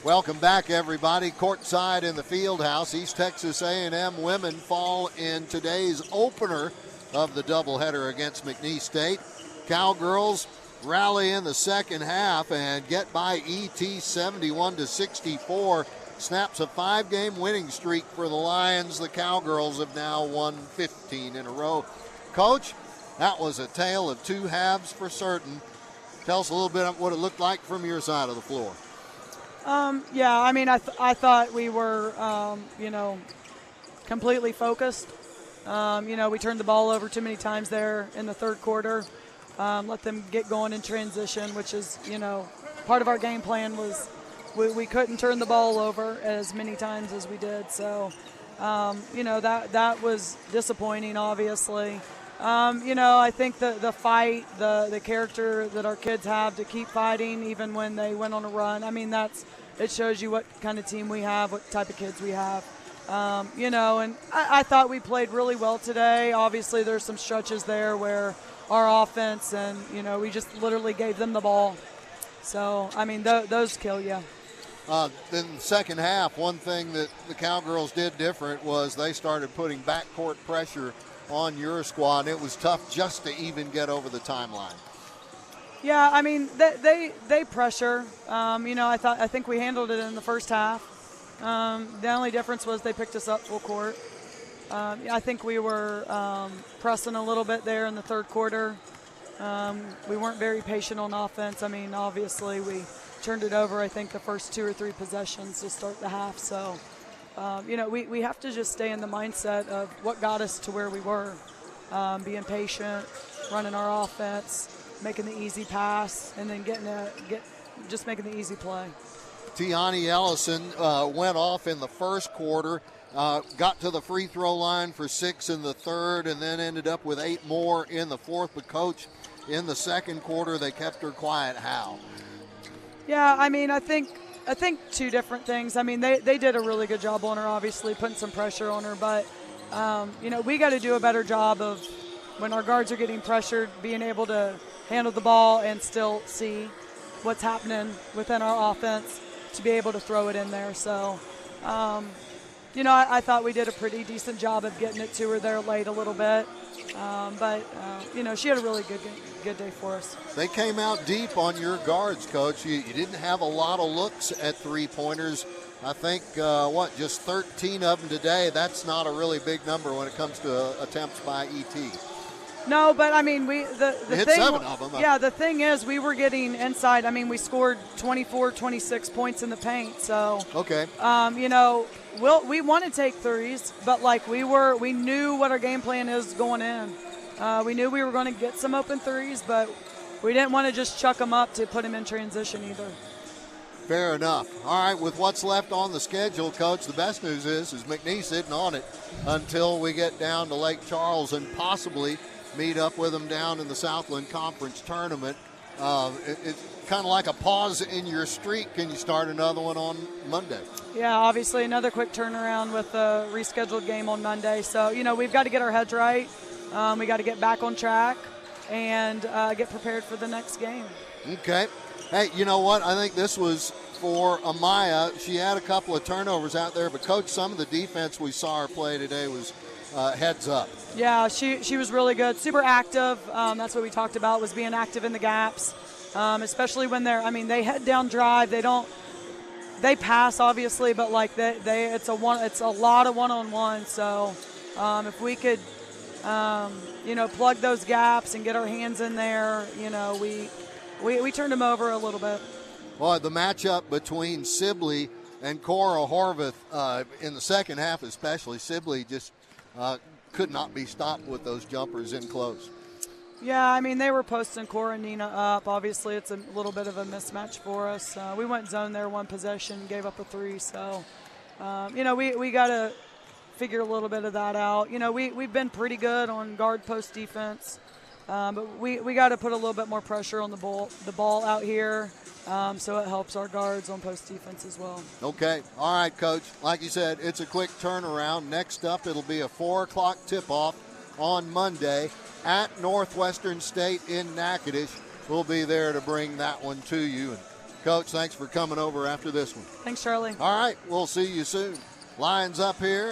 Welcome back, everybody. Courtside in the field house. East Texas A&M women fall in today's opener of the doubleheader against McNeese State. Cowgirls rally in the second half and get by ET 71-64. Snaps a 5-game winning streak for the Lions. The Cowgirls have now won 15 in a row. Coach, that was a tale of two halves for certain. Tell us a little bit of what it looked like from your side of the floor. I thought we were, completely focused. We turned the ball over too many times there in the third quarter. Let them get going in transition, which is, part of our game plan was we couldn't turn the ball over as many times as we did. So, that was disappointing, obviously. I think the fight, the character that our kids have to keep fighting even when they went on a run, it shows you what kind of team we have, what type of kids we have. And I thought we played really well today. Obviously, there's some stretches there where our offense and, we just literally gave them the ball. So, those kill you. In the second half, one thing that the Cowgirls did different was they started putting backcourt pressure on your squad. It was tough just to even get over the timeline. Yeah, they pressure. I think we handled it in the first half. The only difference was they picked us up full court. I think we were pressing a little bit there in the third quarter. We weren't very patient on offense. Obviously we turned it over, I think, the first 2 or 3 possessions to start the half. So, we have to just stay in the mindset of what got us to where we were, being patient, running our offense, making the easy pass, and then just making the easy play. Tiani Ellison went off in the first quarter, got to the free throw line for 6 in the third, and then ended up with 8 more in the fourth. But, Coach, in the second quarter, they kept her quiet. How? Yeah, I think 2 different things. They did a really good job on her, obviously, putting some pressure on her. But, we got to do a better job of, when our guards are getting pressured, being able to handle the ball and still see what's happening within our offense to be able to throw it in there. So, I thought we did a pretty decent job of getting it to her there late a little bit. But she had a really good day for us. They came out deep on your guards, Coach. You didn't have a lot of looks at three-pointers. I think, just 13 of them today. That's not a really big number when it comes to attempts by ET. No, but we hit 7 of them. Yeah, the thing is, we were getting inside. We scored 24, 26 points in the paint. So, okay. We want to take threes, but we knew what our game plan is going in. We knew we were going to get some open threes, but we didn't want to just chuck them up to put them in transition either. Fair enough. All right, with what's left on the schedule, Coach, the best news is McNeese isn't on it until we get down to Lake Charles and possibly meet up with them down in the Southland Conference Tournament. It's kind of like a pause in your streak. Can you start another one on Monday? Yeah, obviously another quick turnaround with a rescheduled game on Monday. So, we've got to get our heads right. We got to get back on track and get prepared for the next game. Okay. Hey, you know what? I think this was for Amaya. She had a couple of turnovers out there, but, Coach, some of the defense we saw her play today was heads up. Yeah, she was really good, super active. That's what we talked about, was being active in the gaps, especially when they head down drive. They pass obviously, but it's a lot of one-on-one. So if we could plug those gaps and get our hands in there, we turned them over a little bit. Well, the matchup between Sibley and Cora Horvath in the second half, especially Sibley, just could not be stopped with those jumpers in close. Yeah, they were posting Cora and Nina up. Obviously, it's a little bit of a mismatch for us. We went zone there one possession, gave up a 3. So, we got to figure a little bit of that out. We've been pretty good on guard post defense, but we got to put a little bit more pressure on the ball out here. So it helps our guards on post defense as well. Okay. All right, Coach. Like you said, it's a quick turnaround. Next up, it'll be a 4 o'clock tip-off on Monday at Northwestern State in Natchitoches. We'll be there to bring that one to you. And Coach, thanks for coming over after this one. Thanks, Charlie. All right, we'll see you soon. Lions up here